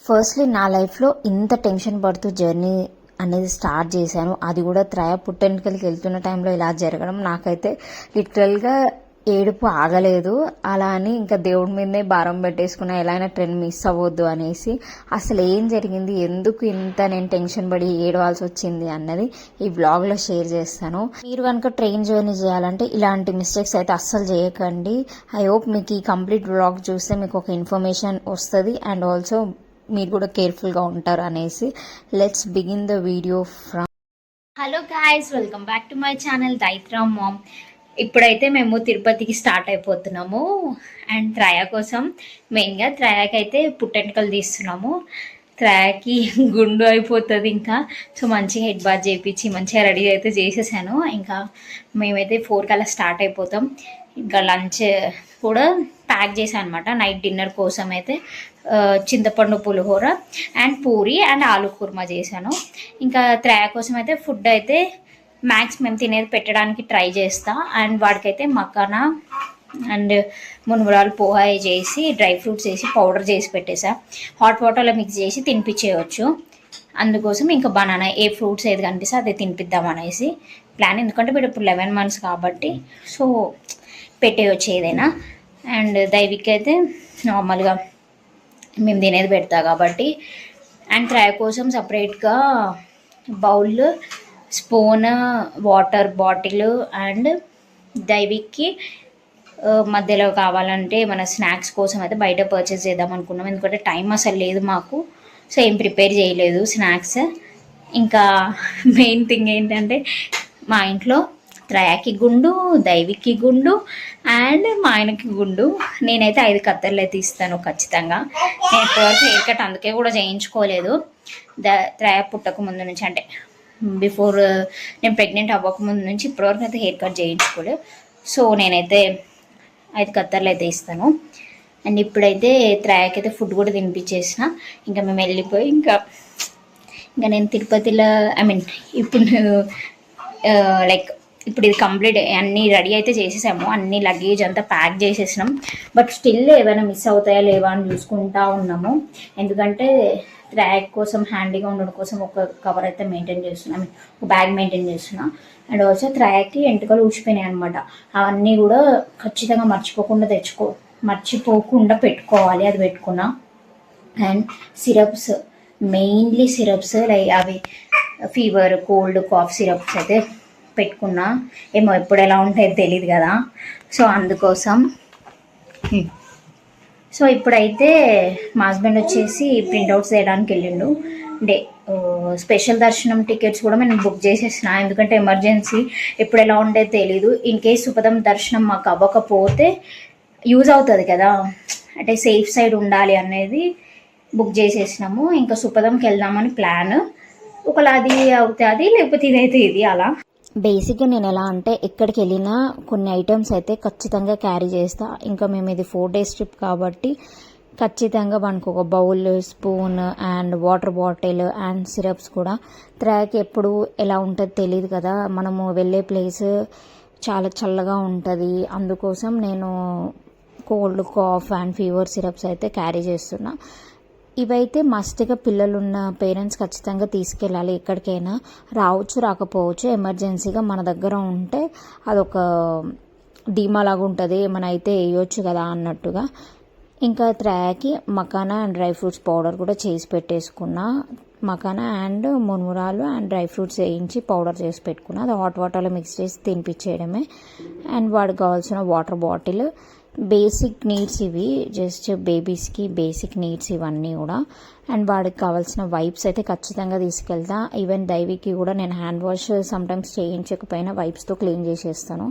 Firstly నా లైఫ్లో ఇంత టెన్షన్ పడుతూ జర్నీ అనేది స్టార్ట్ చేశాను. అది కూడా త్రయ పుట్టెంటికలకి వెళ్తున్న టైంలో ఇలా జరగడం నాకైతే లిటరల్గా ఏడుపు ఆగలేదు. అలా అని ఇంకా దేవుడి మీదనే భారం పెట్టేసుకున్నా, ఎలా అయినా ట్రైన్ మిస్ అవ్వద్దు అనేసి. అసలు ఏం జరిగింది, ఎందుకు ఇంత నేను టెన్షన్ పడి ఏడవాల్సి వచ్చింది అన్నది ఈ వ్లాగ్లో షేర్ చేస్తాను. మీరు కనుక ట్రైన్ జర్నీ చేయాలంటే ఇలాంటి మిస్టేక్స్ అయితే అస్సలు చేయకండి. ఐ హోప్ మీకు ఈ కంప్లీట్ వ్లాగ్ చూస్తే మీకు ఒక ఇన్ఫర్మేషన్ వస్తుంది అండ్ ఆల్సో మీరు కూడా కేర్ఫుల్గా ఉంటారు అనేసి. Let's begin the video from. Hello guys, welcome back to my channel దైత్రా మామ్. ఇప్పుడైతే మేము తిరుపతికి స్టార్ట్ అయిపోతున్నాము అండ్ త్రయ కోసం మెయిన్గా త్రయాకి అయితే పుట్టెంటుకలు తీస్తున్నాము. త్రయాకి గుండు అయిపోతుంది ఇంకా. సో మంచిగా హెడ్ బాత్ చేయించి మంచిగా రెడీ అయితే చేసేసాను. ఇంకా మేమైతే 4 కల్లా స్టార్ట్ అయిపోతాం. ఇంకా లంచ్ కూడా ప్యాక్ చేశాను అనమాట. నైట్ డిన్నర్ కోసం అయితే చింతపండు పులిహోర అండ్ పూరి అండ్ ఆలు కుర్మా చేశాను. ఇంకా త్రయ కోసం అయితే ఫుడ్ అయితే మ్యాక్స్ మేము తినేది పెట్టడానికి ట్రై చేస్తా. అండ్ వాడికైతే మకానా అండ్ మునుమురాలు పోహా చేసి డ్రై ఫ్రూట్స్ వేసి పౌడర్ చేసి పెట్టేసా. హాట్ వాటర్లో మిక్స్ చేసి తినిపించేయచ్చు. అందుకోసం ఇంకా బనానా ఏ ఫ్రూట్స్ ఏది కనిపిస్తే అదే తినిపిద్దాం అనేసి ప్లాన్. ఎందుకంటే వీడు ఇప్పుడు 11 months కాబట్టి సో పెట్టేయచ్చు ఏదైనా. అండ్ దైవిక్ అయితే నార్మల్గా మేము తినేది పెడతా కాబట్టి. అండ్ త్రయ కోసం సపరేట్గా bowl, spoon, water bottle and దైవిక్కి మధ్యలో కావాలంటే మన స్నాక్స్ కోసం అయితే బయట పర్చేస్ చేద్దాం అనుకున్నాం. ఎందుకంటే టైం అసలు లేదు మాకు, సో ఏం ప్రిపేర్ చేయలేదు స్నాక్స్. ఇంకా మెయిన్ థింగ్ ఏంటంటే మా ఇంట్లో త్రయాకి గుండు, దైవిక్కి గుండు అండ్ మా ఆయనకి గుండు. నేనైతే 5 కత్తెర్లు అయితే ఇస్తాను ఖచ్చితంగా. నేను ఇప్పటివరకు హెయిర్ కట్ అందుకే కూడా చేయించుకోలేదు. త్రయ పుట్టక ముందు నుంచి, అంటే బిఫోర్ నేను ప్రెగ్నెంట్ అవ్వకముందు నుంచి ఇప్పటివరకు అయితే హెయిర్ కట్ చేయించుకోలేదు. సో నేనైతే 5 కత్తెర్లు అయితే ఇస్తాను. అండ్ ఇప్పుడైతే త్రయాకి అయితే ఫుడ్ కూడా తినిపించేసిన. ఇంకా మేము వెళ్ళిపోయి ఇంకా నేను తిరుపతిలో ఇప్పుడు లైక్ ఇప్పుడు ఇది కంప్లీట్ అన్నీ రెడీ అయితే చేసేసాము. అన్ని లగేజ్ అంతా ప్యాక్ చేసేసినాం. బట్ స్టిల్ ఏమైనా మిస్ అవుతాయా లేవా అని చూసుకుంటా ఉన్నాము. ఎందుకంటే ట్రాక్ కోసం హ్యాండీగా ఉండడం కోసం ఒక కవర్ అయితే మెయింటైన్ చేస్తున్నాం, ఒక బ్యాగ్ మెయింటైన్ చేస్తున్నా. అండ్ ఆల్సో ట్రాక్కి ఎంటుకలు ఊసిపోయినాయి అనమాట. అవన్నీ కూడా ఖచ్చితంగా మర్చిపోకుండా పెట్టుకోవాలి. అది పెట్టుకున్నా. And syrups, mainly syrups like అవి ఫీవర్, కోల్డ్, కాఫ్ సిరప్స్ అయితే పెట్టుకున్నా. ఏమో ఎప్పుడు ఎలా ఉంటాయో తెలియదు కదా, సో అందుకోసం. సో ఇప్పుడైతే మా హస్బెండ్ వచ్చేసి ప్రింట్అవుట్స్ చేయడానికి వెళ్ళిండు. స్పెషల్ దర్శనం టికెట్స్ కూడా నేను బుక్ చేసేసిన. ఎందుకంటే ఎమర్జెన్సీ ఎప్పుడు ఎలా ఉండేది తెలీదు. ఇన్ కేస్ సుపదం దర్శనం మాకు అవ్వకపోతే యూజ్ అవుతుంది కదా, అంటే సేఫ్ సైడ్ ఉండాలి అనేది బుక్ చేసేసినాము. ఇంకా సుపదంకి వెళ్దామని ప్లాన్. ఒకవేళ అది అవుతుంది లేకపోతే ఇదైతే ఇది అలా. బేసిక్గా నేను ఎలా అంటే ఎక్కడికి వెళ్ళినా కొన్ని ఐటమ్స్ అయితే ఖచ్చితంగా క్యారీ చేస్తా. ఇంకా మేము ఇది 4 days ట్రిప్ కాబట్టి ఖచ్చితంగా మనకు ఒక bowl, spoon and water bottle and syrups కూడా. ట్రాక్ ఎప్పుడు ఎలా ఉంటుందో తెలియదు కదా, మనము వెళ్ళే ప్లేస్ చాలా చల్లగా ఉంటుంది. అందుకోసం నేను cold, cough and fever syrups అయితే క్యారీ చేస్తున్నా. ఇవైతే మస్ట్గా పిల్లలున్న పేరెంట్స్ ఖచ్చితంగా తీసుకెళ్ళాలి. ఎక్కడికైనా రావచ్చు రాకపోవచ్చు, ఎమర్జెన్సీగా మన దగ్గర ఉంటే అదొక ధీమాలాగా ఉంటుంది, ఏమైనా అయితే వేయొచ్చు కదా అన్నట్టుగా. ఇంకా త్రయాకి makhana and dry fruits powder కూడా చేసి పెట్టేసుకున్నా. మకానా అండ్ మునుమురాలు అండ్ డ్రై ఫ్రూట్స్ వేయించి పౌడర్ చేసి పెట్టుకున్నా. అది హాట్ వాటర్లో మిక్స్ చేసి తినిపించేయడమే. అండ్ వాడికి కావాల్సిన వాటర్ బాటిల్, బేసిక్ నీడ్స్ ఇవి, జస్ట్ బేబీస్కి బేసిక్ నీడ్స్ ఇవన్నీ కూడా. అండ్ వాడికి కావాల్సిన వైప్స్ అయితే ఖచ్చితంగా తీసుకెళ్తా. ఈవెన్ దైవికి కూడా నేను హ్యాండ్ వాష్ సమ్టైమ్స్ చేయించకపోయినా వైప్స్తో క్లీన్ చేసేస్తాను.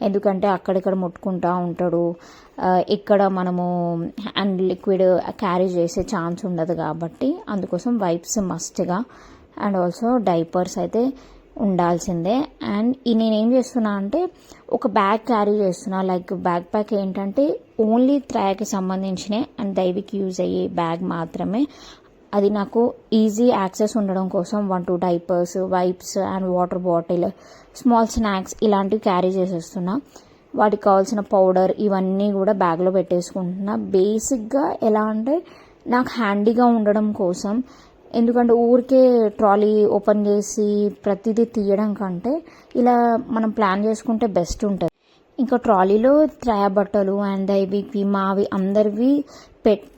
ఎందుకంటే అక్కడిక్కడ ముట్టుకుంటూ ఉంటాడు, ఇక్కడ మనము హ్యాండ్ లిక్విడ్ క్యారీ చేసే ఛాన్స్ ఉండదు కాబట్టి అందుకోసం వైప్స్ మస్ట్గా. అండ్ ఆల్సో డైపర్స్ అయితే ఉండాల్సిందే. అండ్ నేనేం చేస్తున్నా అంటే ఒక బ్యాగ్ క్యారీ చేస్తున్నా. లైక్ బ్యాక్ ప్యాక్ ఏంటంటే ఓన్లీ త్రయాకి సంబంధించినవి అండ్ దైవికి యూజ్ అయ్యే బ్యాగ్ మాత్రమే. అది నాకు ఈజీ యాక్సెస్ ఉండడం కోసం 1-2 diapers, wipes and water bottle, small snacks ఇలాంటివి క్యారీ చేసేస్తున్నా. వాటికి కావాల్సిన పౌడర్ ఇవన్నీ కూడా బ్యాగ్లో పెట్టేసుకుంటున్నా. బేసిక్గా ఎలా అంటే నాకు హ్యాండీగా ఉండడం కోసం. ఎందుకంటే ఊరికే ట్రాలీ ఓపెన్ చేసి ప్రతిదీ తీయడం కంటే ఇలా మనం ప్లాన్ చేసుకుంటే బెస్ట్ ఉంటుంది. ఇంకా ట్రాలీలో త్రయా బట్టలు అండ్ ఇవి మావి అందరివి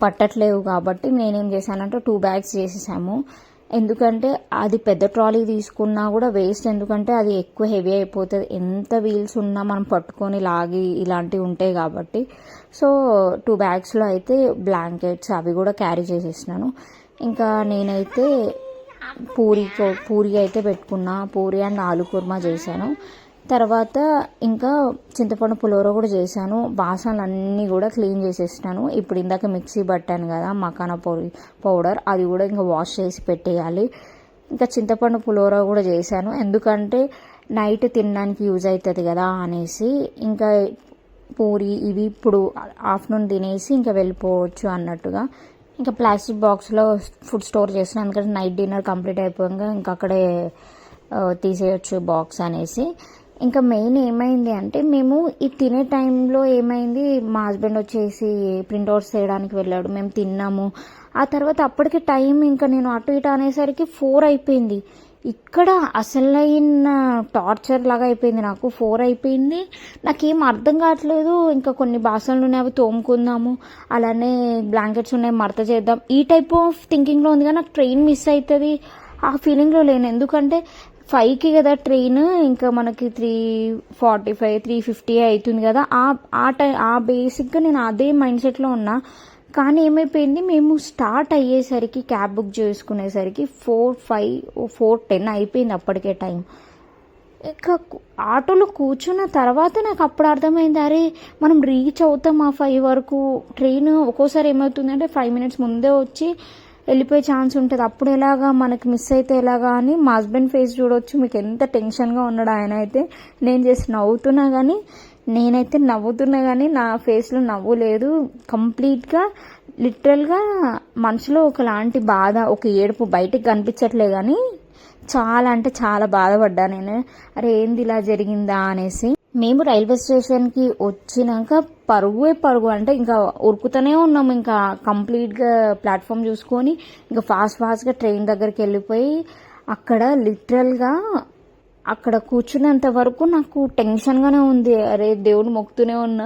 పట్టట్లేవు కాబట్టి నేనేం చేశానంటే 2 బ్యాగ్స్ చేసేసాము. ఎందుకంటే అది పెద్ద ట్రాలీ తీసుకున్నా కూడా వేస్ట్, ఎందుకంటే అది ఎక్కువ హెవీ అయిపోతుంది. ఎంత వీల్స్ ఉన్నా మనం పట్టుకొని లాగి ఇలాంటివి ఉంటాయి కాబట్టి. సో 2 బ్యాగ్స్లో అయితే బ్లాంకెట్స్ అవి కూడా క్యారీ చేసేసినాను. ఇంకా నేనైతే పూరి అయితే పెట్టుకున్నా. పూరి అండ్ ఆలు కుర్మా చేశాను. తర్వాత ఇంకా చింతపండు పులిహోర కూడా చేశాను. బాసనలు అన్నీ కూడా క్లీన్ చేసేసినాను. ఇప్పుడు ఇందాక మిక్సీ పట్టాను కదా మకానా పౌడర్, అది కూడా ఇంకా వాష్ చేసి పెట్టేయాలి. ఇంకా చింతపండు పులిహోర కూడా చేశాను, ఎందుకంటే నైట్ తినడానికి యూజ్ అవుతుంది కదా అనేసి. ఇంకా పూరి ఇవి ఇప్పుడు ఆఫ్టర్నూన్ తినేసి ఇంకా వెళ్ళిపోవచ్చు అన్నట్టుగా. ఇంకా ప్లాస్టిక్ బాక్స్లో ఫుడ్ స్టోర్ చేస్తున్నాను, ఎందుకంటే నైట్ డిన్నర్ కంప్లీట్ అయిపోయాక ఇంకా అక్కడే తీసేయచ్చు బాక్స్ అనేసి. ఇంకా మెయిన్ ఏమైంది అంటే మేము ఈ తినే టైంలో ఏమైంది, మా హస్బెండ్ వచ్చేసి ప్రింట్అవుట్స్ చేయడానికి వెళ్ళాడు. మేము తిన్నాము. ఆ తర్వాత అప్పటికి టైం ఇంకా నేను అటు ఇటు అనేసరికి 4 అయిపోయింది. ఇక్కడ అసలైన టార్చర్ లాగా అయిపోయింది నాకు. 4 అయిపోయింది. నాకేం అర్థం కావట్లేదు. ఇంకా కొన్ని బాసనలు ఉన్నాయి, అవి తోముకుందాము, అలానే బ్లాంకెట్స్ ఉన్నాయి మడత చేద్దాం, ఈ టైప్ ఆఫ్ థింకింగ్లో ఉంది. కానీ నాకు ట్రైన్ మిస్ అవుతుంది ఆ ఫీలింగ్లో లేను. ఎందుకంటే 5కి కదా ట్రైన్, ఇంకా మనకి 3:45 3:50 అవుతుంది కదా. ఆ బేసిక్గా నేను అదే మైండ్ సెట్లో ఉన్నా. కానీ ఏమైపోయింది, మేము స్టార్ట్ అయ్యేసరికి క్యాబ్ బుక్ చేసుకునేసరికి 4:10 అయిపోయింది అప్పటికే టైం. ఇంకా ఆటోలో కూర్చున్న తర్వాత నాకు అప్పుడు అర్థమైంది, అరే మనం రీచ్ అవుతాం ఆ 5 వరకు. ట్రైన్ ఒక్కోసారి ఏమవుతుందంటే 5 మినిట్స్ ముందే వచ్చి వెళ్ళిపోయే ఛాన్స్ ఉంటుంది. అప్పుడు ఎలాగా, మనకి మిస్ అయితే ఎలాగా అని మా హస్బెండ్ ఫేస్ చూడవచ్చు. మీకు ఎంత టెన్షన్గా ఉన్నాడు ఆయన అయితే. నేను చేసి నవ్వుతున్నా కానీ, నేనైతే నవ్వుతున్నా కానీ నా ఫేస్లో నవ్వు లేదు. కంప్లీట్గా లిటరల్గా మనసులో ఒకలాంటి బాధ, ఒక ఏడుపు బయటికి కనిపించట్లే కానీ చాలా అంటే చాలా బాధపడ్డా నేను. అరే ఏంది ఇలా జరిగిందా అనేసి. మేము రైల్వే స్టేషన్కి వచ్చినాక పరుగు అంటే ఇంకా ఉరుకుతూనే ఉన్నాము. ఇంకా కంప్లీట్గా ప్లాట్ఫామ్ చూసుకొని ఇంకా ఫాస్ట్గా ట్రైన్ దగ్గరికి వెళ్ళిపోయి అక్కడ లిటరల్గా అక్కడ కూర్చునేంత వరకు నాకు టెన్షన్గానే ఉంది. అరే దేవుడు మొక్కుతూనే ఉన్నా,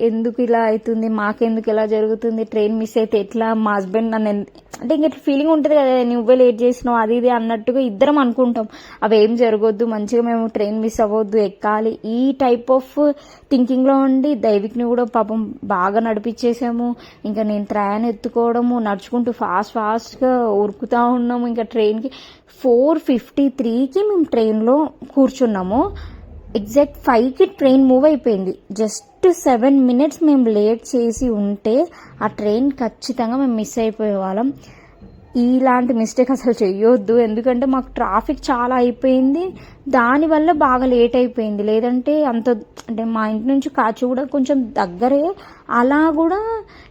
ఎందుకు ఇలా అవుతుంది, మాకెందుకు ఇలా జరుగుతుంది, ట్రైన్ మిస్ అయితే ఎట్లా, మా హస్బెండ్ నన్ను అంటే ఇంకా ఫీలింగ్ ఉంటుంది కదా, నువ్వే లేట్ చేసినావు అది ఇది అన్నట్టుగా ఇద్దరం అనుకుంటాం. అవి ఏం జరగొద్దు, మంచిగా మేము ట్రైన్ మిస్ అవ్వద్దు, ఎక్కాలి, ఈ టైప్ ఆఫ్ థింకింగ్లో ఉండి దైవిక్ని కూడా పాపం బాగా నడిపించేసాము. ఇంకా నేను ట్రైన్ ఎత్తుకోవడము, నడుచుకుంటూ ఫాస్ట్గా ఉరుకుతూ ఉన్నాము. ఇంకా ట్రైన్కి 4:53కి మేము ట్రైన్లో కూర్చున్నాము. ఎగ్జాక్ట్ 5కి ట్రైన్ మూవ్ అయిపోయింది. జస్ట్ 7 మినిట్స్ మేము లేట్ చేసి ఉంటే ఆ ట్రైన్ ఖచ్చితంగా మేము మిస్ అయిపోయే వాళ్ళం. ఇలాంటి మిస్టేక్ అసలు చెయ్యొద్దు, ఎందుకంటే మాకు ట్రాఫిక్ చాలా అయిపోయింది, దానివల్ల బాగా లేట్ అయిపోయింది. లేదంటే అంటే మా ఇంటి నుంచి కాచి కూడా కొంచెం దగ్గరే, అలా కూడా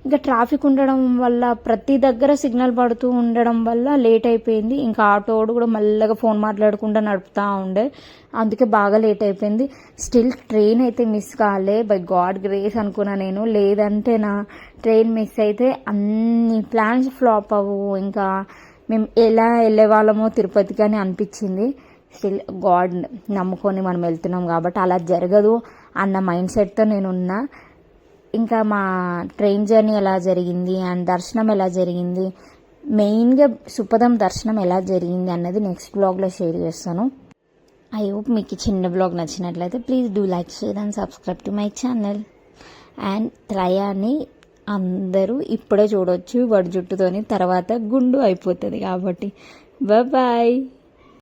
ఇంకా ట్రాఫిక్ ఉండడం వల్ల ప్రతి దగ్గర సిగ్నల్ పడుతూ ఉండడం వల్ల లేట్ అయిపోయింది. ఇంకా ఆటోడు కూడా మెల్లగా ఫోన్ మాట్లాడకుండా నడుపుతూ ఉండే, అందుకే బాగా లేట్ అయిపోయింది. స్టిల్ ట్రైన్ అయితే మిస్ కాలే, బై గాడ్ గ్రేస్ అనుకున్నా నేను. లేదంటే నా ట్రైన్ మిస్ అయితే అన్ని ప్లాన్స్ ఫ్లాప్ అవ్వు, ఇంకా మేము ఎలా వెళ్ళే వాళ్ళమో తిరుపతికి అని అనిపించింది. స్టిల్ గాడ్ నమ్ముకొని మనం వెళ్తున్నాం కాబట్టి అలా జరగదు అన్న మైండ్ సెట్తో నేనున్నా. ఇంకా మా ట్రైన్ జర్నీ ఎలా జరిగింది అండ్ దర్శనం ఎలా జరిగింది, మెయిన్గా సుపదం దర్శనం ఎలా జరిగింది అన్నది నెక్స్ట్ బ్లాగ్లో షేర్ చేస్తాను. ఐ హోప్ మీకు చిన్న బ్లాగ్ నచ్చినట్లయితే please do like, share and subscribe to my channel. And త్రయాని అందరూ ఇప్పుడే చూడొచ్చు వడి జుట్టుతోని, తర్వాత గుండు అయిపోతుంది కాబట్టి. బాయ్.